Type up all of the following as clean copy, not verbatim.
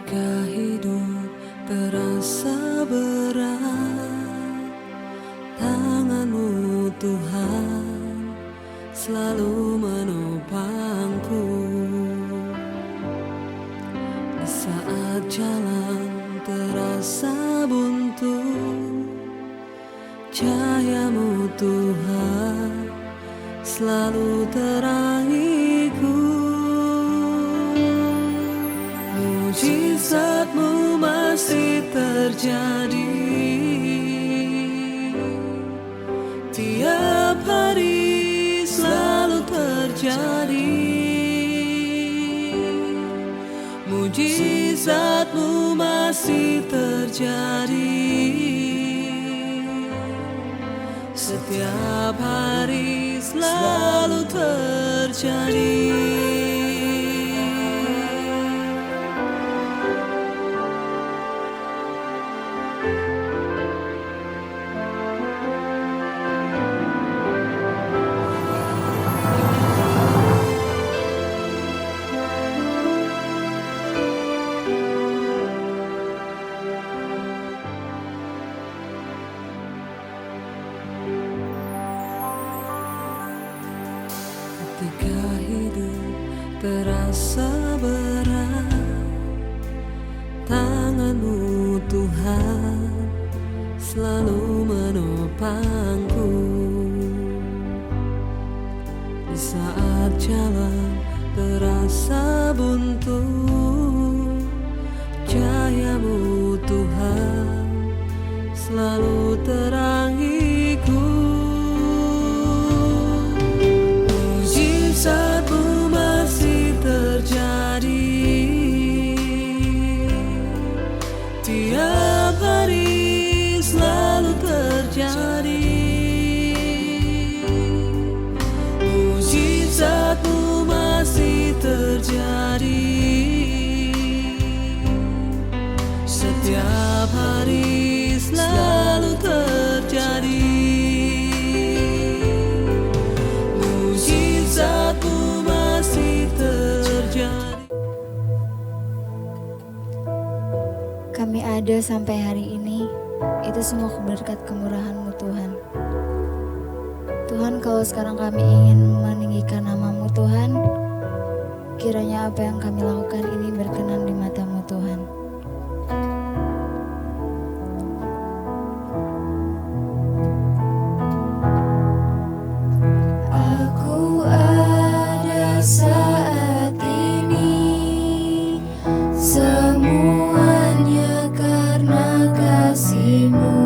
Ketika hidup terasa berat, tangan-Mu Tuhan selalu menopangku. Di saat jalan terasa buntu, cahaya-Mu Tuhan selalu terangiku. Mujizat-Mu masih terjadi tiap hari, selalu terjadi. Mujizat-Mu masih terjadi setiap hari, selalu terjadi. Ketika hidup terasa berat, tangan-Mu Tuhan selalu menopangku. Di saat jalan terasa buntu, cahaya-Mu Tuhan selalu terangiku. Mujizat-Mu masih terjadi tiap hari, selalu terjadi. Mujizat-Mu masih terjadi setiap hari, selalu terjadi. Mujizat-Mu masih terjadi. Kami ada sampai hari ini, itu semua berkat kemurahan-Mu Tuhan. Tuhan, kalau sekarang kami ingin meninggikan nama-Mu Tuhan, kiranya apa yang kami lakukan ini berkenan di mata-Mu Tuhan. Aku ada saat ini, semuanya karena kasih-Mu.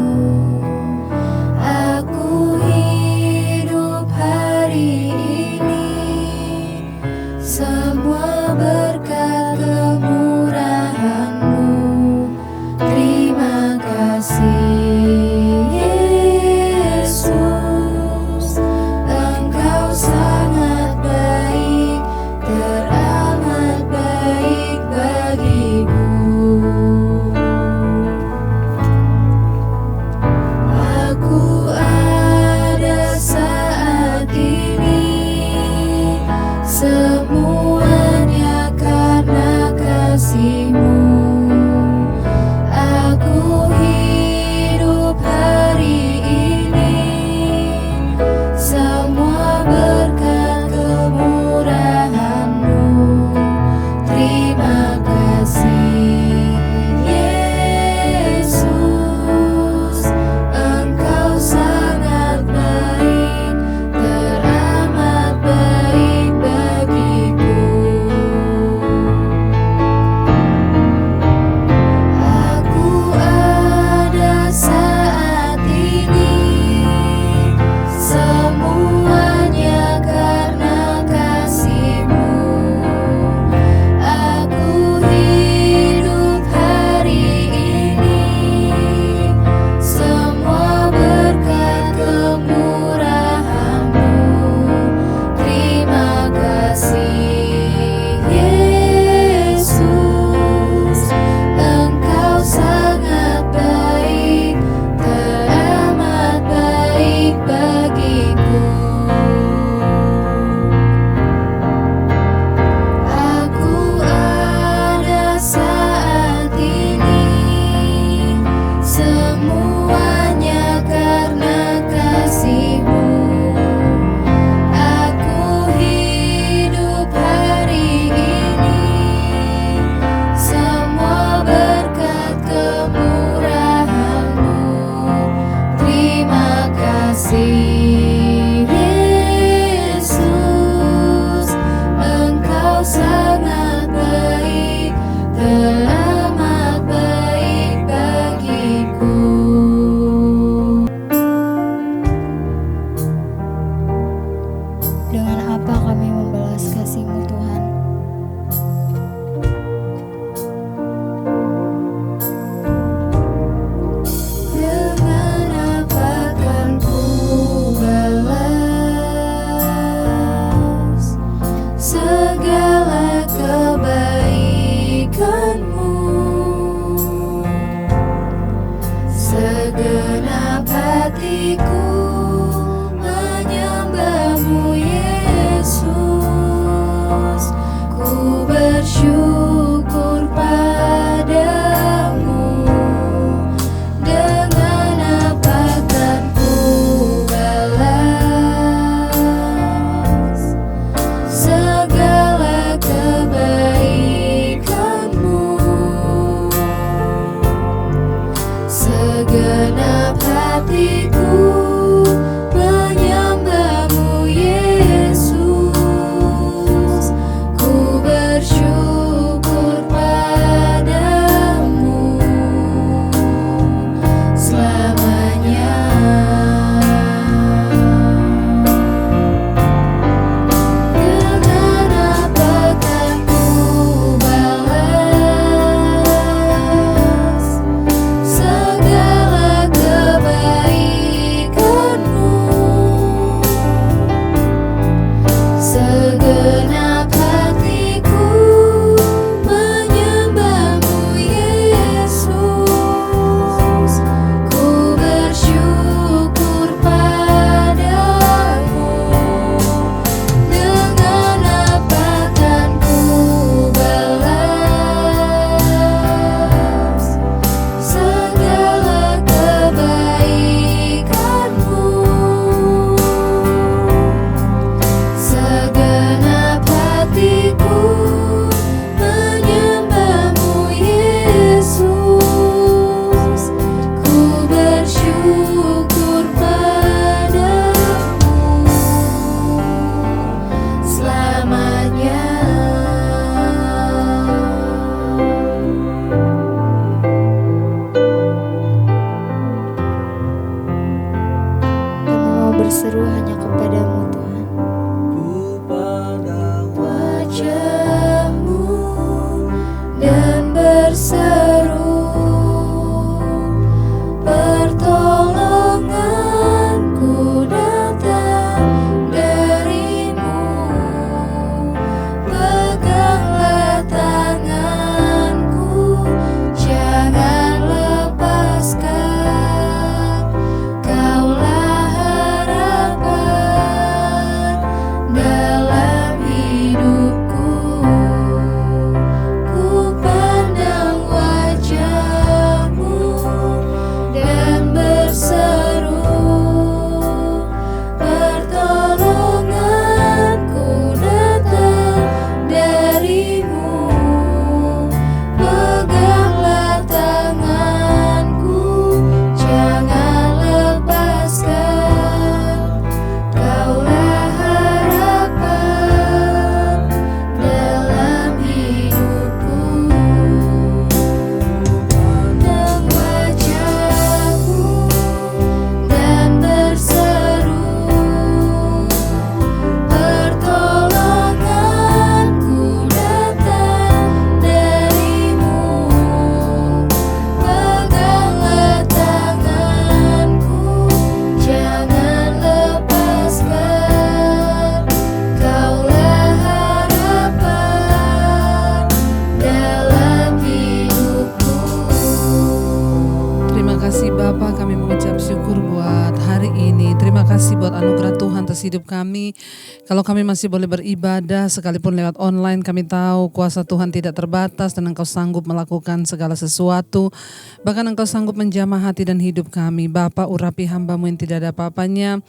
Aku hidup hari ini, semua berkat kemurahan-Mu. hidup kami. Kalau kami masih boleh beribadah sekalipun lewat online, kami tahu kuasa Tuhan tidak terbatas dan Engkau sanggup melakukan segala sesuatu. Bahkan Engkau sanggup menjamah hati dan hidup kami. Bapa, urapi hamba-Mu yang tidak ada apa-apanya.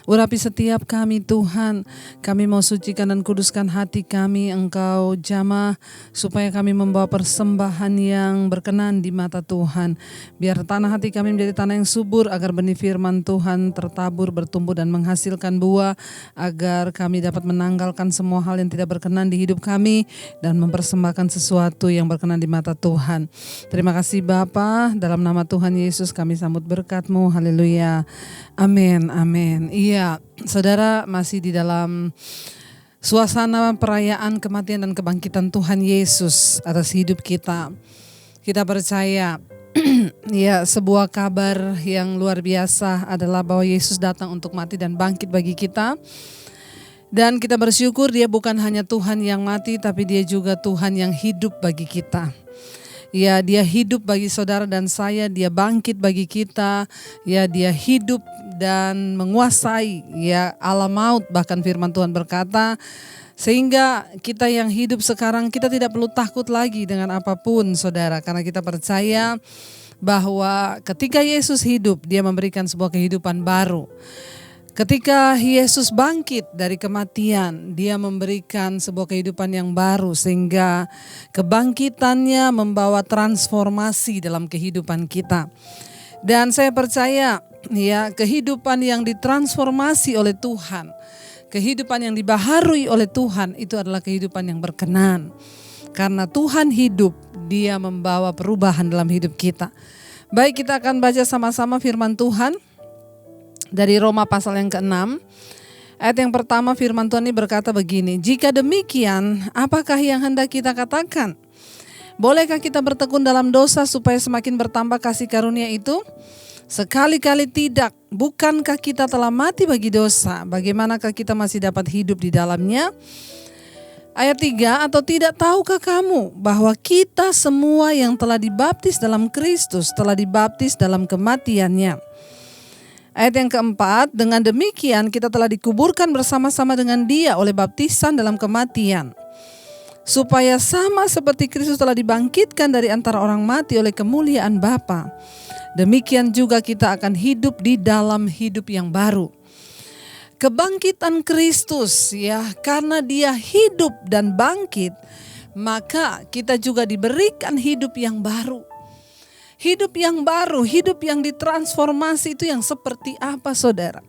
Urapi setiap kami Tuhan. Kami mau sucikan dan kuduskan hati kami. Engkau jamah supaya kami membawa persembahan yang berkenan di mata Tuhan. Biar tanah hati kami menjadi tanah yang subur, agar benih firman Tuhan tertabur, bertumbuh dan menghasilkan buah, agar kami dapat menanggalkan semua hal yang tidak berkenan di hidup kami dan mempersembahkan sesuatu yang berkenan di mata Tuhan. Terima kasih Bapa, dalam nama Tuhan Yesus kami sambut berkat-Mu. Haleluya. Amin, amin. Iya, saudara, masih di dalam suasana perayaan kematian dan kebangkitan Tuhan Yesus atas hidup kita. Kita percaya ya, sebuah kabar yang luar biasa adalah bahwa Yesus datang untuk mati dan bangkit bagi kita. Dan kita bersyukur Dia bukan hanya Tuhan yang mati, tapi Dia juga Tuhan yang hidup bagi kita. Ya, Dia hidup bagi saudara dan saya, Dia bangkit bagi kita. Ya, Dia hidup dan menguasai ya alam maut, bahkan firman Tuhan berkata, sehingga kita yang hidup sekarang kita tidak perlu takut lagi dengan apapun saudara, karena kita percaya bahwa ketika Yesus hidup, Dia memberikan sebuah kehidupan baru. Ketika Yesus bangkit dari kematian, Dia memberikan sebuah kehidupan yang baru, sehingga kebangkitannya membawa transformasi dalam kehidupan kita. Dan saya percaya ya, kehidupan yang ditransformasi oleh Tuhan, kehidupan yang dibaharui oleh Tuhan, itu adalah kehidupan yang berkenan. Karena Tuhan hidup, Dia membawa perubahan dalam hidup kita. Baik, kita akan baca sama-sama firman Tuhan dari Roma pasal yang ke-6. Ayat yang pertama, firman Tuhan ini berkata begini, jika demikian, apakah yang hendak kita katakan? Bolehkah kita bertekun dalam dosa supaya semakin bertambah kasih karunia itu? Sekali-kali tidak. Bukankah kita telah mati bagi dosa? Bagaimanakah kita masih dapat hidup di dalamnya? Ayat 3, atau tidak tahukah kamu bahwa kita semua yang telah dibaptis dalam Kristus telah dibaptis dalam kematiannya? Ayat yang keempat, dengan demikian kita telah dikuburkan bersama-sama dengan Dia oleh baptisan dalam kematian, supaya sama seperti Kristus telah dibangkitkan dari antara orang mati oleh kemuliaan Bapa, demikian juga kita akan hidup di dalam hidup yang baru. Kebangkitan Kristus ya, karena Dia hidup dan bangkit, maka kita juga diberikan hidup yang baru. Hidup yang baru, hidup yang ditransformasi itu yang seperti apa saudara?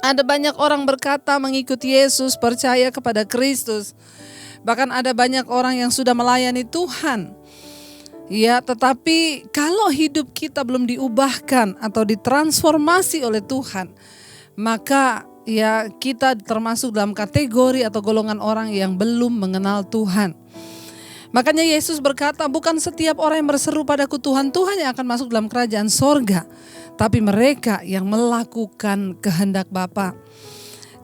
Ada banyak orang berkata mengikuti Yesus, percaya kepada Kristus. Bahkan ada banyak orang yang sudah melayani Tuhan. Ya, tetapi kalau hidup kita belum diubahkan atau ditransformasi oleh Tuhan, maka ya kita termasuk dalam kategori atau golongan orang yang belum mengenal Tuhan. Makanya Yesus berkata, bukan setiap orang yang berseru padaku Tuhan, Tuhan yang akan masuk dalam kerajaan sorga, tapi mereka yang melakukan kehendak Bapa.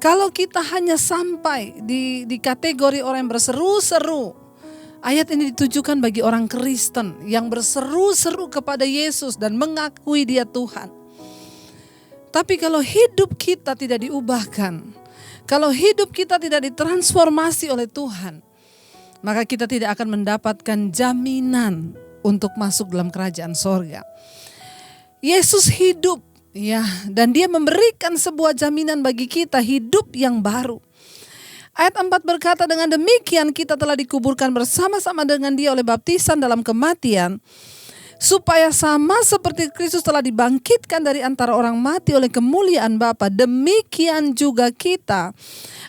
Kalau kita hanya sampai di kategori orang yang berseru-seru, ayat ini ditujukan bagi orang Kristen yang berseru-seru kepada Yesus dan mengakui Dia Tuhan. Tapi kalau hidup kita tidak diubahkan, kalau hidup kita tidak ditransformasi oleh Tuhan, maka kita tidak akan mendapatkan jaminan untuk masuk dalam kerajaan sorga. Yesus hidup ya, dan Dia memberikan sebuah jaminan bagi kita hidup yang baru. Ayat 4 berkata, dengan demikian kita telah dikuburkan bersama-sama dengan Dia oleh baptisan dalam kematian, supaya sama seperti Kristus telah dibangkitkan dari antara orang mati oleh kemuliaan Bapa, demikian juga kita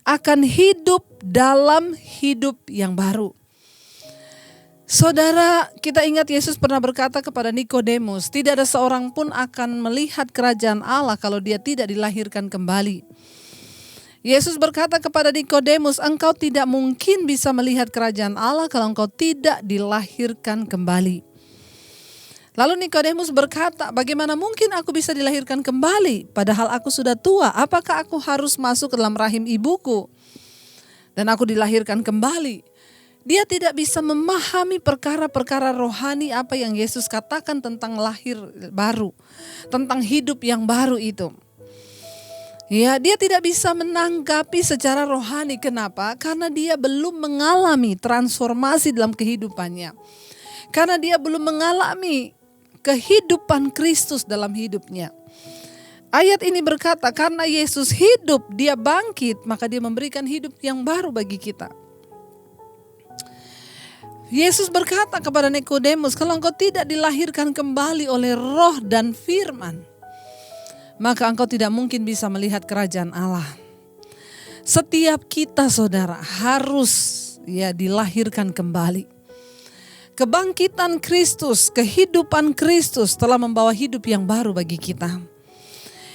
akan hidup dalam hidup yang baru. Saudara, kita ingat Yesus pernah berkata kepada Nikodemus, tidak ada seorang pun akan melihat kerajaan Allah kalau dia tidak dilahirkan kembali. Yesus berkata kepada Nikodemus, engkau tidak mungkin bisa melihat kerajaan Allah kalau engkau tidak dilahirkan kembali. Lalu Nikodemus berkata, bagaimana mungkin aku bisa dilahirkan kembali padahal aku sudah tua? Apakah aku harus masuk ke dalam rahim ibuku dan aku dilahirkan kembali? Dia tidak bisa memahami perkara-perkara rohani apa yang Yesus katakan tentang lahir baru, tentang hidup yang baru itu. Ya, dia tidak bisa menanggapi secara rohani. Kenapa? Karena dia belum mengalami transformasi dalam kehidupannya. Karena dia belum mengalami kehidupan Kristus dalam hidupnya. Ayat ini berkata, karena Yesus hidup, dia bangkit, maka dia memberikan hidup yang baru bagi kita. Yesus berkata kepada Nikodemus, kalau engkau tidak dilahirkan kembali oleh roh dan firman, maka engkau tidak mungkin bisa melihat kerajaan Allah. Setiap kita saudara harus dilahirkan kembali. Kebangkitan Kristus, kehidupan Kristus telah membawa hidup yang baru bagi kita.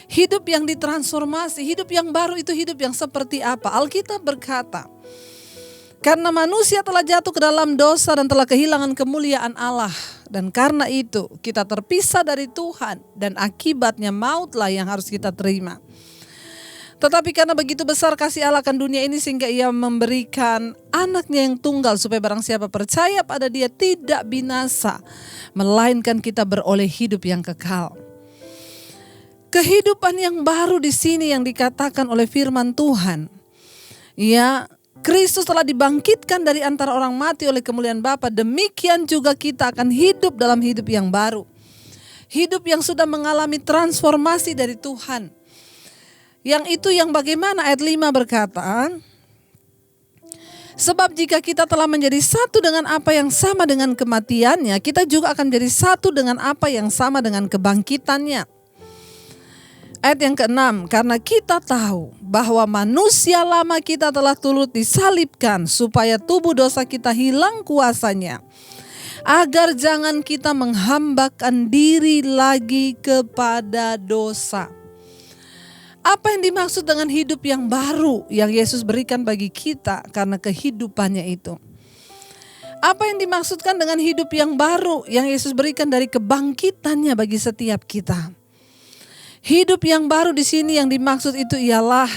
Hidup yang ditransformasi, hidup yang baru itu hidup yang seperti apa? Alkitab berkata, karena manusia telah jatuh ke dalam dosa dan telah kehilangan kemuliaan Allah. Dan karena itu kita terpisah dari Tuhan dan akibatnya mautlah yang harus kita terima. Tetapi karena begitu besar kasih Allah akan dunia ini sehingga ia memberikan anaknya yang tunggal supaya barang siapa percaya pada dia tidak binasa, melainkan kita beroleh hidup yang kekal. Kehidupan yang baru di sini yang dikatakan oleh firman Tuhan. Kristus telah dibangkitkan dari antara orang mati oleh kemuliaan Bapa. Demikian juga kita akan hidup dalam hidup yang baru. Hidup yang sudah mengalami transformasi dari Tuhan. Yang itu yang bagaimana ayat 5 berkata, sebab jika kita telah menjadi satu dengan apa yang sama dengan kematiannya, kita juga akan menjadi satu dengan apa yang sama dengan kebangkitannya. Ayat yang ke-6, karena kita tahu bahwa manusia lama kita telah turut disalibkan supaya tubuh dosa kita hilang kuasanya, agar jangan kita menghambakan diri lagi kepada dosa. Apa yang dimaksud dengan hidup yang baru yang Yesus berikan bagi kita karena kehidupannya itu? Apa yang dimaksudkan dengan hidup yang baru yang Yesus berikan dari kebangkitannya bagi setiap kita? Hidup yang baru di sini yang dimaksud itu ialah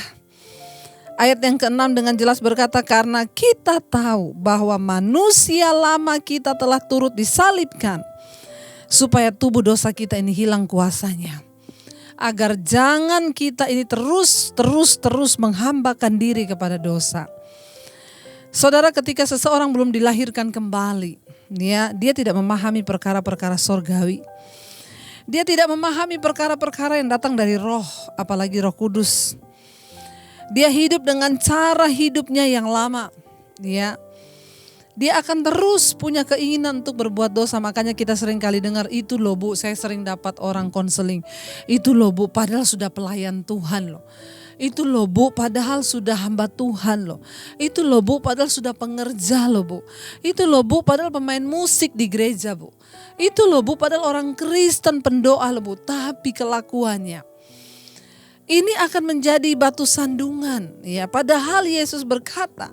ayat yang ke-6 dengan jelas berkata, karena kita tahu bahwa manusia lama kita telah turut disalibkan supaya tubuh dosa kita ini hilang kuasanya, agar jangan kita ini terus menghambakan diri kepada dosa. Saudara, ketika seseorang belum dilahirkan kembali, dia tidak memahami perkara-perkara sorgawi. Dia tidak memahami perkara-perkara yang datang dari roh, apalagi Roh Kudus. Dia hidup dengan cara hidupnya yang lama. Dia akan terus punya keinginan untuk berbuat dosa. Makanya kita sering kali dengar, itu loh Bu, saya sering dapat orang konseling. Itu loh Bu, padahal sudah pelayan Tuhan loh. Itu loh Bu, padahal sudah hamba Tuhan loh. Itu loh Bu, padahal sudah pengerja loh Bu. Itu loh Bu, padahal pemain musik di gereja Bu. Itu loh Bu, padahal orang Kristen pendoa loh Bu. Tapi kelakuannya ini akan menjadi batu sandungan. Padahal Yesus berkata,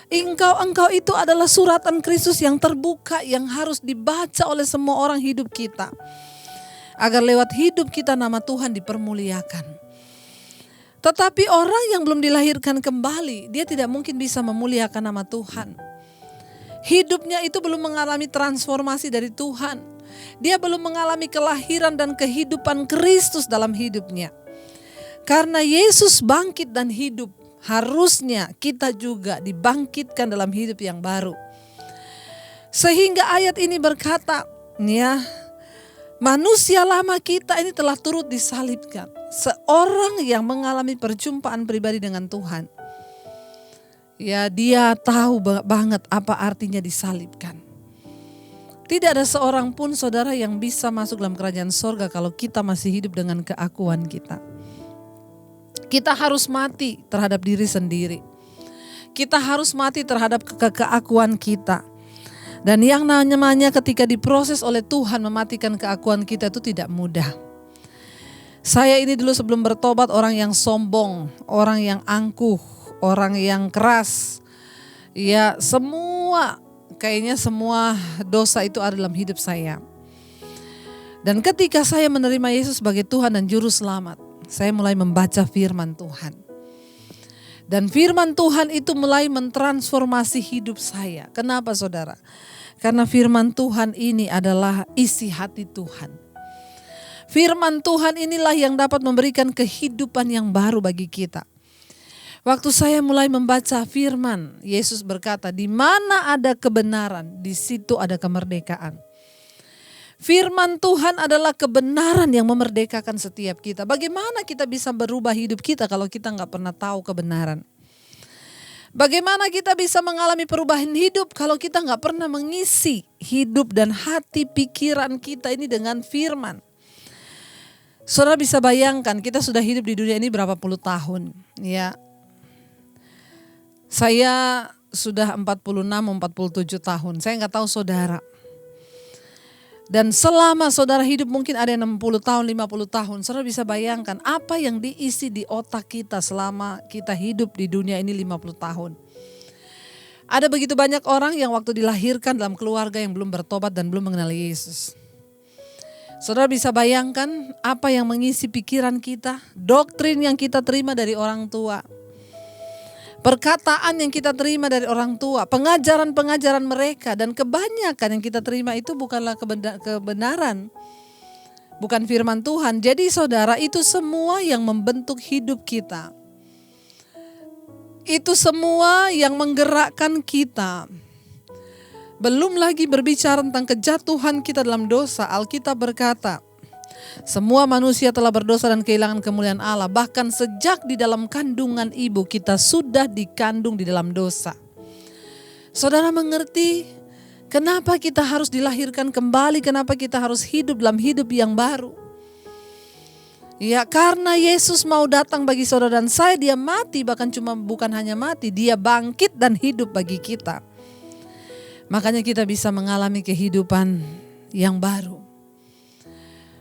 engkau itu adalah suratan Kristus yang terbuka yang harus dibaca oleh semua orang hidup kita. Agar lewat hidup kita nama Tuhan dipermuliakan. Tetapi orang yang belum dilahirkan kembali, dia tidak mungkin bisa memuliakan nama Tuhan. Hidupnya itu belum mengalami transformasi dari Tuhan. Dia belum mengalami kelahiran dan kehidupan Kristus dalam hidupnya. Karena Yesus bangkit dan hidup, harusnya kita juga dibangkitkan dalam hidup yang baru. Sehingga ayat ini berkata, manusia lama kita ini telah turut disalibkan. Seorang yang mengalami perjumpaan pribadi dengan Tuhan, dia tahu banget apa artinya disalibkan. Tidak ada seorang pun saudara yang bisa masuk dalam kerajaan sorga kalau kita masih hidup dengan keakuan kita. Kita harus mati terhadap diri sendiri. Kita harus mati terhadap keakuan kita. Dan yang namanya ketika diproses oleh Tuhan mematikan keakuan kita itu tidak mudah. Saya ini dulu sebelum bertobat orang yang sombong, orang yang angkuh, orang yang keras. Kayaknya semua dosa itu ada dalam hidup saya. Dan ketika saya menerima Yesus sebagai Tuhan dan Juru Selamat, saya mulai membaca firman Tuhan. Dan firman Tuhan itu mulai mentransformasi hidup saya. Kenapa saudara? Karena firman Tuhan ini adalah isi hati Tuhan. Firman Tuhan inilah yang dapat memberikan kehidupan yang baru bagi kita. Waktu saya mulai membaca firman, Yesus berkata, di mana ada kebenaran, di situ ada kemerdekaan. Firman Tuhan adalah kebenaran yang memerdekakan setiap kita. Bagaimana kita bisa berubah hidup kita kalau kita nggak pernah tahu kebenaran? Bagaimana kita bisa mengalami perubahan hidup kalau kita nggak pernah mengisi hidup dan hati pikiran kita ini dengan firman? Saudara bisa bayangkan kita sudah hidup di dunia ini berapa puluh tahun, ya. Saya sudah 46-47 tahun, saya nggak tahu saudara. Dan selama saudara hidup mungkin ada yang 60 tahun, 50 tahun, saudara bisa bayangkan apa yang diisi di otak kita selama kita hidup di dunia ini 50 tahun. Ada begitu banyak orang yang waktu dilahirkan dalam keluarga yang belum bertobat dan belum mengenal Yesus. Saudara bisa bayangkan apa yang mengisi pikiran kita, doktrin yang kita terima dari orang tua. Perkataan yang kita terima dari orang tua, pengajaran-pengajaran mereka, dan kebanyakan yang kita terima itu bukanlah kebenaran, bukan firman Tuhan. Jadi saudara, itu semua yang membentuk hidup kita. Itu semua yang menggerakkan kita. Belum lagi berbicara tentang kejatuhan kita dalam dosa. Alkitab berkata, semua manusia telah berdosa dan kehilangan kemuliaan Allah. Bahkan sejak di dalam kandungan ibu kita sudah dikandung di dalam dosa. Saudara mengerti kenapa kita harus dilahirkan kembali? Kenapa kita harus hidup dalam hidup yang baru? Ya, karena Yesus mau datang bagi saudara dan saya. Dia mati, bahkan bukan hanya mati, dia bangkit dan hidup bagi kita. Makanya kita bisa mengalami kehidupan yang baru.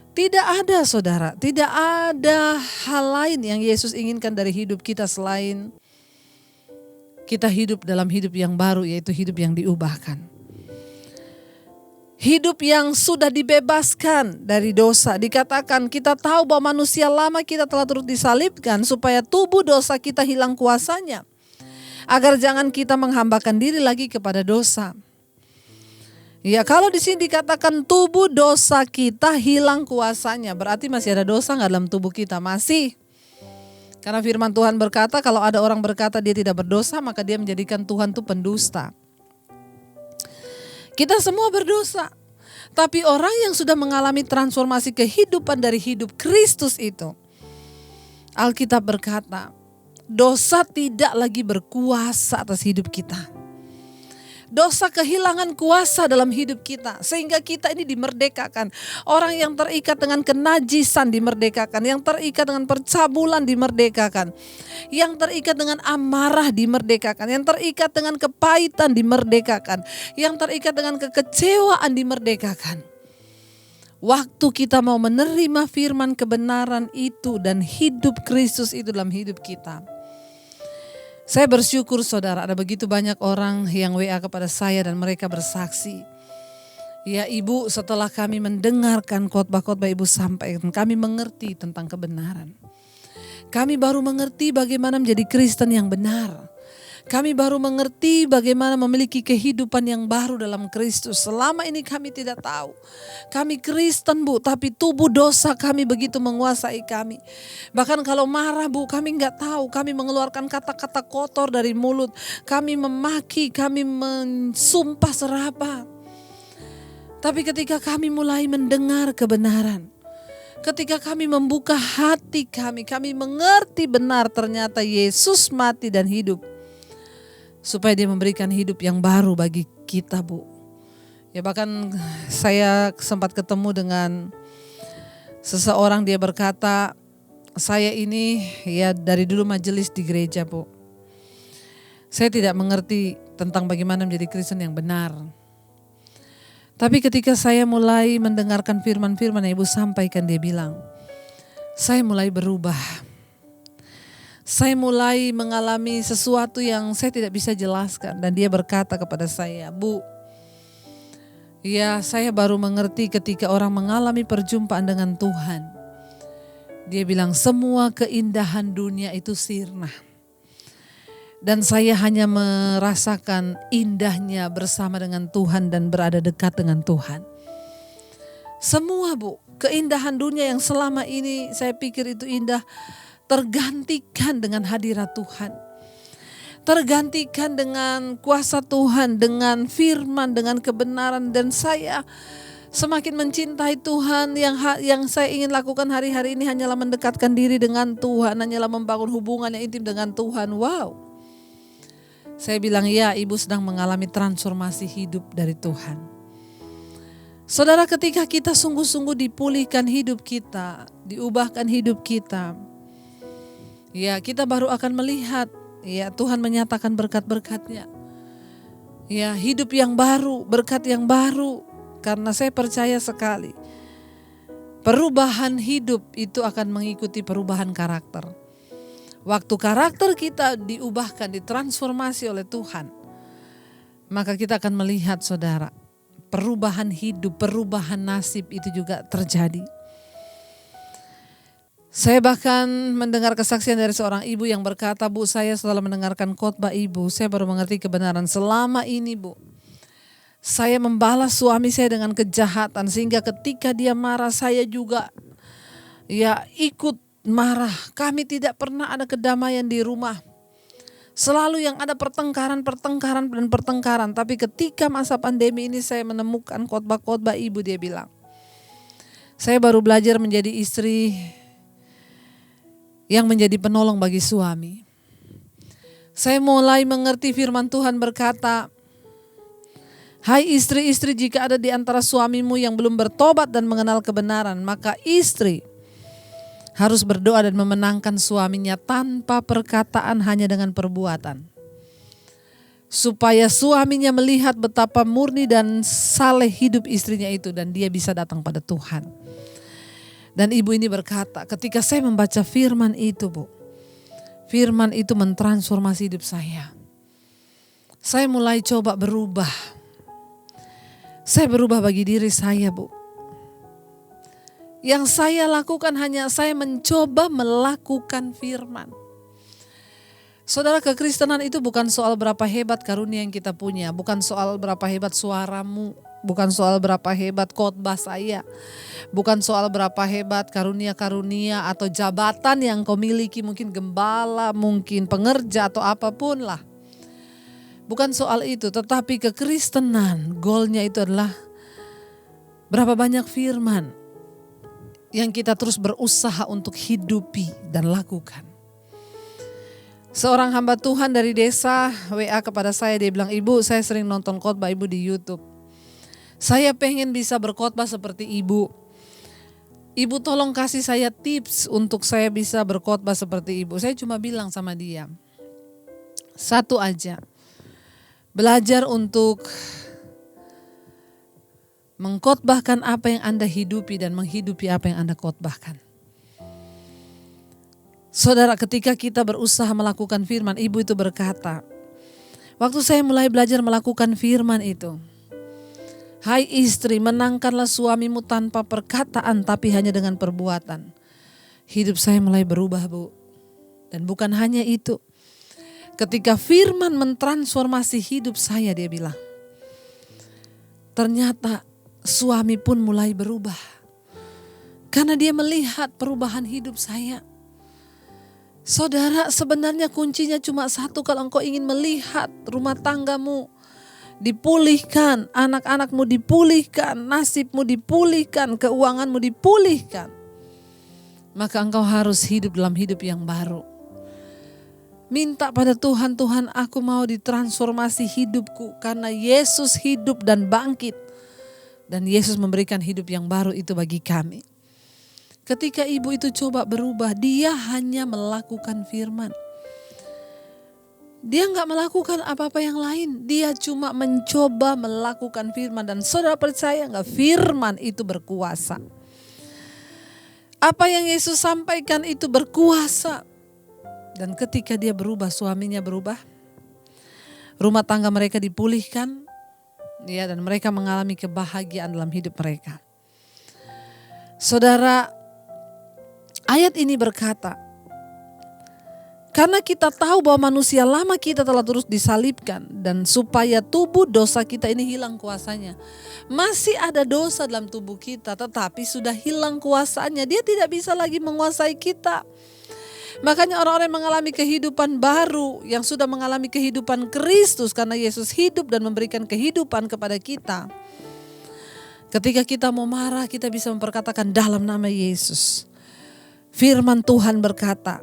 Tidak ada saudara, tidak ada hal lain yang Yesus inginkan dari hidup kita selain kita hidup dalam hidup yang baru, yaitu hidup yang diubahkan. Hidup yang sudah dibebaskan dari dosa. Dikatakan kita tahu bahwa manusia lama kita telah turut disalibkan supaya tubuh dosa kita hilang kuasanya. Agar jangan kita menghambakan diri lagi kepada dosa. Ya, kalau di sini dikatakan tubuh dosa kita hilang kuasanya, berarti masih ada dosa nggak dalam tubuh kita? Masih. Karena firman Tuhan berkata kalau ada orang berkata dia tidak berdosa, maka dia menjadikan Tuhan itu pendusta. Kita semua berdosa. Tapi orang yang sudah mengalami transformasi kehidupan dari hidup Kristus itu, Alkitab berkata, dosa tidak lagi berkuasa atas hidup kita. Dosa kehilangan kuasa dalam hidup kita sehingga kita ini dimerdekakan. Orang yang terikat dengan kenajisan dimerdekakan, yang terikat dengan percabulan dimerdekakan, yang terikat dengan amarah dimerdekakan, yang terikat dengan kepahitan dimerdekakan, yang terikat dengan kekecewaan dimerdekakan. Waktu kita mau menerima firman kebenaran itu dan hidup Kristus itu dalam hidup kita. Saya bersyukur saudara, ada begitu banyak orang yang WA kepada saya dan mereka bersaksi. Ya ibu, setelah kami mendengarkan khotbah-khotbah ibu sampaikan, kami mengerti tentang kebenaran. Kami baru mengerti bagaimana menjadi Kristen yang benar. Kami baru mengerti bagaimana memiliki kehidupan yang baru dalam Kristus. Selama ini kami tidak tahu. Kami Kristen bu, tapi tubuh dosa kami begitu menguasai kami. Bahkan kalau marah bu, kami nggak tahu. Kami mengeluarkan kata-kata kotor dari mulut. Kami memaki, kami mensumpah serapah. Tapi ketika kami mulai mendengar kebenaran, ketika kami membuka hati kami mengerti benar ternyata Yesus mati dan hidup. Supaya dia memberikan hidup yang baru bagi kita bu. Ya bahkan saya sempat ketemu dengan seseorang, dia berkata, saya ini ya dari dulu majelis di gereja bu. Saya tidak mengerti tentang bagaimana menjadi Kristen yang benar. Tapi ketika saya mulai mendengarkan firman-firman yang ibu sampaikan, dia bilang, saya mulai berubah. Saya mulai mengalami sesuatu yang saya tidak bisa jelaskan. Dan dia berkata kepada saya, bu, ya saya baru mengerti ketika orang mengalami perjumpaan dengan Tuhan. Dia bilang semua keindahan dunia itu sirna. Dan saya hanya merasakan indahnya bersama dengan Tuhan dan berada dekat dengan Tuhan. Semua bu, keindahan dunia yang selama ini saya pikir itu indah tergantikan dengan hadirat Tuhan. Tergantikan dengan kuasa Tuhan, dengan firman, dengan kebenaran. Dan saya semakin mencintai Tuhan. Yang saya ingin lakukan hari-hari ini hanyalah mendekatkan diri dengan Tuhan, hanyalah membangun hubungan yang intim dengan Tuhan. Wow. Saya bilang ya, ibu sedang mengalami transformasi hidup dari Tuhan. Saudara, ketika kita sungguh-sungguh dipulihkan hidup kita, diubahkan hidup kita, ya kita baru akan melihat ya Tuhan menyatakan berkat-berkat-Nya. Ya, hidup yang baru, berkat yang baru. Karena saya percaya sekali perubahan hidup itu akan mengikuti perubahan karakter. Waktu karakter kita diubahkan, ditransformasi oleh Tuhan, maka kita akan melihat saudara, perubahan hidup, perubahan nasib itu juga terjadi. Saya bahkan mendengar kesaksian dari seorang ibu yang berkata, Bu, saya setelah mendengarkan khotbah ibu, saya baru mengerti kebenaran selama ini, Bu. Saya membalas suami saya dengan kejahatan sehingga ketika dia marah saya juga ya ikut marah. Kami tidak pernah ada kedamaian di rumah. Selalu yang ada pertengkaran. Tapi ketika masa pandemi ini saya menemukan khotbah-khotbah ibu, dia bilang, saya baru belajar menjadi istri yang menjadi penolong bagi suami. Saya mulai mengerti firman Tuhan berkata, hai istri-istri, jika ada di antara suamimu yang belum bertobat dan mengenal kebenaran, maka istri harus berdoa dan memenangkan suaminya tanpa perkataan, hanya dengan perbuatan. Supaya suaminya melihat betapa murni dan saleh hidup istrinya itu dan dia bisa datang pada Tuhan. Dan ibu ini berkata, ketika saya membaca firman itu, Bu, firman itu mentransformasi hidup saya. Saya mulai coba berubah. Saya berubah bagi diri saya, Bu. Yang saya lakukan hanya saya mencoba melakukan firman. Saudara, kekristenan itu bukan soal berapa hebat karunia yang kita punya, bukan soal berapa hebat suaramu, bukan soal berapa hebat khotbah saya, bukan soal berapa hebat karunia-karunia atau jabatan yang kau miliki, mungkin gembala, mungkin pengerja atau apapun lah. Bukan soal itu, tetapi kekristenan goalnya itu adalah berapa banyak firman yang kita terus berusaha untuk hidupi dan lakukan. Seorang hamba Tuhan dari desa WA kepada saya, dia bilang, ibu, saya sering nonton khotbah ibu di YouTube. Saya pengen bisa berkhotbah seperti ibu. Ibu tolong kasih saya tips untuk saya bisa berkhotbah seperti ibu. Saya cuma bilang sama dia, satu aja, belajar untuk mengkhotbahkan apa yang Anda hidupi dan menghidupi apa yang Anda khotbahkan. Saudara, ketika kita berusaha melakukan firman, ibu itu berkata, waktu saya mulai belajar melakukan firman itu, hai istri, menangkanlah suamimu tanpa perkataan tapi hanya dengan perbuatan. Hidup saya mulai berubah, Bu. Dan bukan hanya itu. Ketika firman mentransformasi hidup saya, dia bilang, ternyata suami pun mulai berubah. Karena dia melihat perubahan hidup saya. Saudara, sebenarnya kuncinya cuma satu. Kalau engkau ingin melihat rumah tanggamu dipulihkan, anak-anakmu dipulihkan, nasibmu dipulihkan, keuanganmu dipulihkan, maka engkau harus hidup dalam hidup yang baru. Minta pada Tuhan, Tuhan, aku mau ditransformasi hidupku karena Yesus hidup dan bangkit. Dan Yesus memberikan hidup yang baru itu bagi kami. Ketika ibu itu coba berubah, dia hanya melakukan firman. Dia gak melakukan apa-apa yang lain. Dia cuma mencoba melakukan firman. Dan saudara percaya gak, firman itu berkuasa. Apa yang Yesus sampaikan itu berkuasa. Dan ketika dia berubah, suaminya berubah. Rumah tangga mereka dipulihkan. Ya, dan mereka mengalami kebahagiaan dalam hidup mereka. Saudara, ayat ini berkata, Karena kita tahu bahwa manusia lama kita telah terus disalibkan, dan supaya tubuh dosa kita ini hilang kuasanya. Masih ada dosa dalam tubuh kita, tetapi sudah hilang kuasanya. Dia tidak bisa lagi menguasai kita. Makanya orang-orang yang mengalami kehidupan baru, yang sudah mengalami kehidupan Kristus karena Yesus hidup dan memberikan kehidupan kepada kita. Ketika kita mau marah, kita bisa memperkatakan dalam nama Yesus. Firman Tuhan berkata,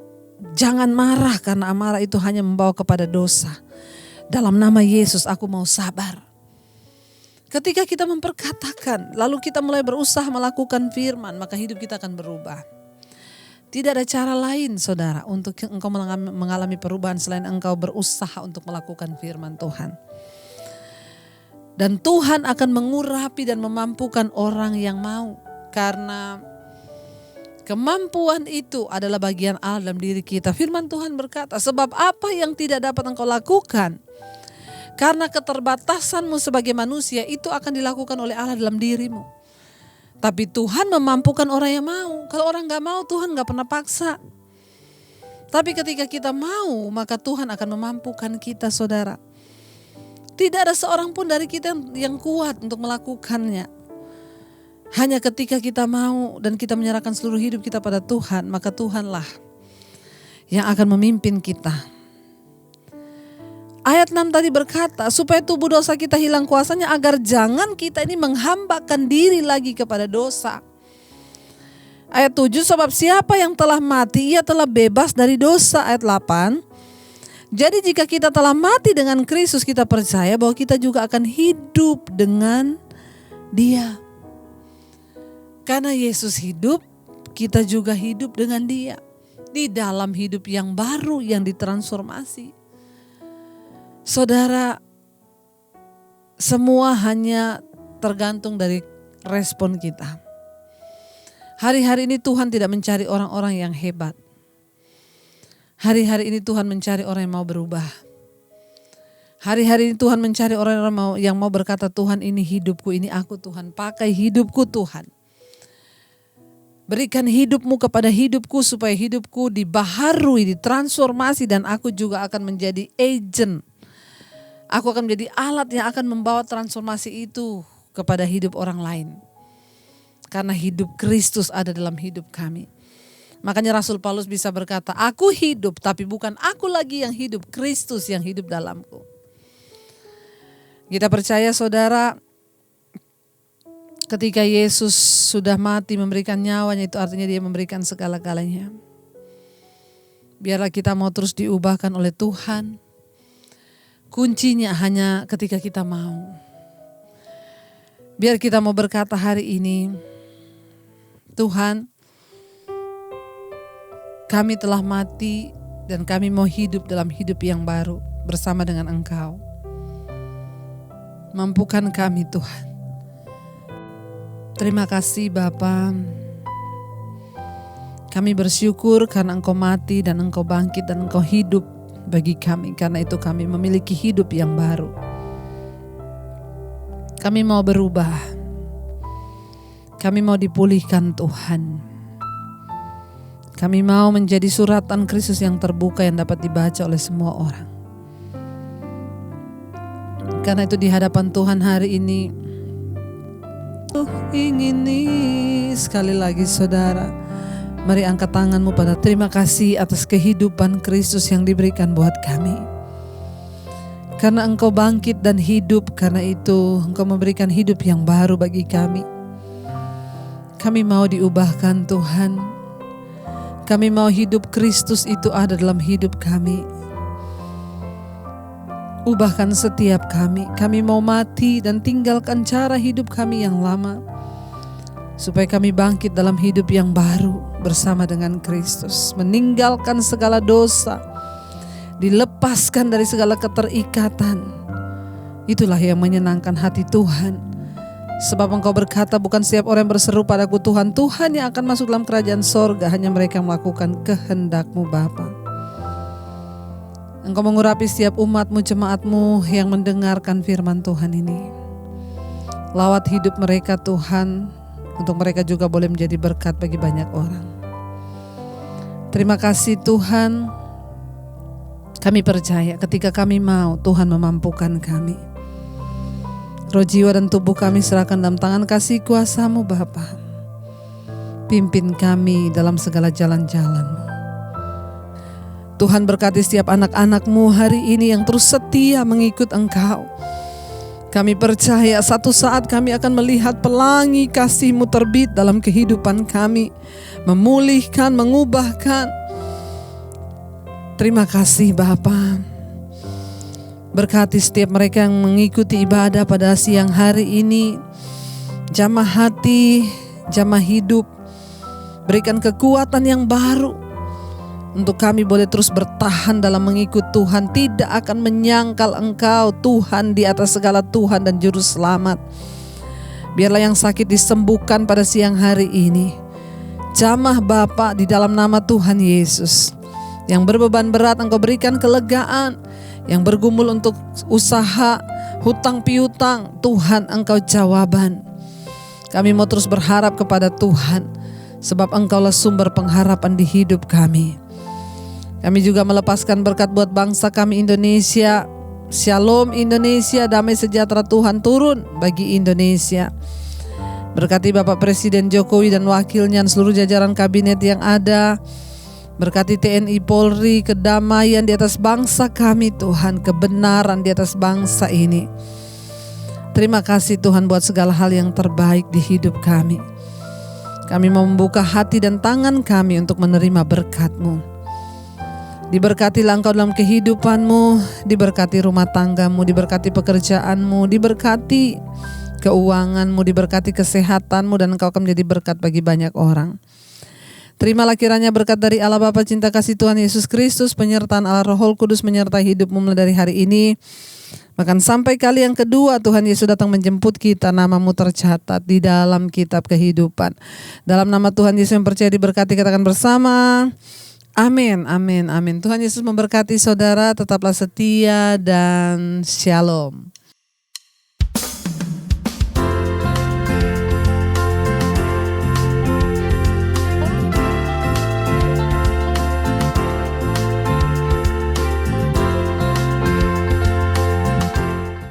jangan marah karena amarah itu hanya membawa kepada dosa. Dalam nama Yesus aku mau sabar. Ketika kita memperkatakan, lalu kita mulai berusaha melakukan firman, maka hidup kita akan berubah. Tidak ada cara lain saudara untuk engkau mengalami perubahan selain engkau berusaha untuk melakukan firman Tuhan. Dan Tuhan akan mengurapi dan memampukan orang yang mau. Karena kemampuan itu adalah bagian Allah dalam diri kita. Firman Tuhan berkata, sebab apa yang tidak dapat engkau lakukan, karena keterbatasanmu sebagai manusia, itu akan dilakukan oleh Allah dalam dirimu. Tapi Tuhan memampukan orang yang mau. Kalau orang gak mau, Tuhan gak pernah paksa. Tapi ketika kita mau, maka Tuhan akan memampukan kita saudara. Tidak ada seorang pun dari kita yang kuat untuk melakukannya. Hanya ketika kita mau dan kita menyerahkan seluruh hidup kita pada Tuhan, maka Tuhanlah yang akan memimpin kita. Ayat 6 tadi berkata, supaya tubuh dosa kita hilang kuasanya, agar jangan kita ini menghambakan diri lagi kepada dosa. Ayat 7, sebab siapa yang telah mati, ia telah bebas dari dosa. Ayat 8, jadi jika kita telah mati dengan Kristus, kita percaya bahwa kita juga akan hidup dengan Dia. Karena Yesus hidup, kita juga hidup dengan Dia. Di dalam hidup yang baru yang ditransformasi. Saudara, semua hanya tergantung dari respon kita. Hari-hari ini Tuhan tidak mencari orang-orang yang hebat. Hari-hari ini Tuhan mencari orang yang mau berubah. Hari-hari ini Tuhan mencari orang-orang yang mau berkata, Tuhan ini hidupku, ini aku Tuhan. Pakai hidupku Tuhan. Berikan hidupmu kepada hidupku supaya hidupku dibaharui, ditransformasi, dan aku juga akan menjadi agent. Aku akan menjadi alat yang akan membawa transformasi itu kepada hidup orang lain. Karena hidup Kristus ada dalam hidup kami. Makanya Rasul Paulus bisa berkata, aku hidup tapi bukan aku lagi yang hidup, Kristus yang hidup dalamku. Kita percaya saudara, ketika Yesus sudah mati memberikan nyawanya, itu artinya Dia memberikan segala-galanya. Biarlah kita mau terus diubahkan oleh Tuhan. Kuncinya hanya ketika kita mau. Biar kita mau berkata hari ini, Tuhan, kami telah mati dan kami mau hidup dalam hidup yang baru bersama dengan Engkau. Mampukan kami Tuhan. Terima kasih Bapa. Kami bersyukur karena Engkau mati dan Engkau bangkit dan Engkau hidup bagi kami. Karena itu kami memiliki hidup yang baru. Kami mau berubah. Kami mau dipulihkan Tuhan. Kami mau menjadi suratan Kristus yang terbuka yang dapat dibaca oleh semua orang. Karena itu di hadapan Tuhan hari ini, ingin sekali lagi saudara, mari angkat tanganmu pada terima kasih atas kehidupan Kristus yang diberikan buat kami. Karena Engkau bangkit dan hidup, karena itu Engkau memberikan hidup yang baru bagi kami. Kami mau diubahkan Tuhan. Kami mau hidup Kristus itu ada dalam hidup kami. Ubahkan setiap kami. Kami mau mati dan tinggalkan cara hidup kami yang lama. Supaya kami bangkit dalam hidup yang baru bersama dengan Kristus. Meninggalkan segala dosa. Dilepaskan dari segala keterikatan. Itulah yang menyenangkan hati Tuhan. Sebab Engkau berkata, bukan setiap orang yang berseru padaku Tuhan, Tuhan yang akan masuk dalam kerajaan sorga, hanya mereka yang melakukan kehendak-Mu Bapa. Engkau mengurapi setiap umat-Mu, jemaat-Mu yang mendengarkan firman Tuhan ini. Lawat hidup mereka Tuhan, untuk mereka juga boleh menjadi berkat bagi banyak orang. Terima kasih Tuhan, Kami percaya ketika kami mau, Tuhan memampukan kami. Roh, jiwa, dan tubuh kami serahkan dalam tangan kasih kuasa-Mu Bapa. Pimpin kami dalam segala jalan-jalan-Mu. Tuhan berkati setiap anak-anak-Mu hari ini yang terus setia mengikut Engkau. Kami percaya satu saat kami akan melihat pelangi kasih-Mu terbit dalam kehidupan kami, memulihkan, mengubahkan. Terima kasih Bapa. Berkati setiap mereka yang mengikuti ibadah pada siang hari ini. Jamah hati, jamah hidup. Berikan kekuatan yang baru untuk kami boleh terus bertahan dalam mengikut Tuhan. Tidak akan menyangkal Engkau Tuhan di atas segala Tuhan dan Juru Selamat. Biarlah yang sakit disembuhkan pada siang hari ini. Jamah Bapa di dalam nama Tuhan Yesus. Yang berbeban berat Engkau berikan kelegaan. Yang bergumul untuk usaha, hutang piutang, Tuhan Engkau jawaban. Kami mau terus berharap kepada Tuhan, sebab Engkaulah sumber pengharapan di hidup kami. Kami juga melepaskan berkat buat bangsa kami Indonesia. Shalom Indonesia, damai sejahtera Tuhan turun bagi Indonesia. Berkati Bapak Presiden Jokowi dan wakilnya dan seluruh jajaran kabinet yang ada. Berkati TNI Polri, kedamaian di atas bangsa kami Tuhan, kebenaran di atas bangsa ini. Terima kasih Tuhan buat segala hal yang terbaik di hidup kami. Kami mau membuka hati dan tangan kami untuk menerima berkat-Mu. Diberkatilah Engkau dalam kehidupan-Mu, diberkati rumah tangga-Mu, diberkati pekerjaan-Mu, diberkati keuangan-Mu, diberkati kesehatan-Mu, dan Engkau akan menjadi berkat bagi banyak orang. Terimalah kiranya berkat dari Allah Bapa, cinta kasih Tuhan Yesus Kristus, penyertaan Allah Roh Kudus menyertai hidupmu mulai dari hari ini. Bahkan sampai kali yang kedua Tuhan Yesus datang menjemput kita, nama-Mu tercatat di dalam kitab kehidupan. Dalam nama Tuhan Yesus yang percaya diberkati, katakan bersama, amin, amin, amin. Tuhan Yesus memberkati saudara, tetaplah setia dan shalom.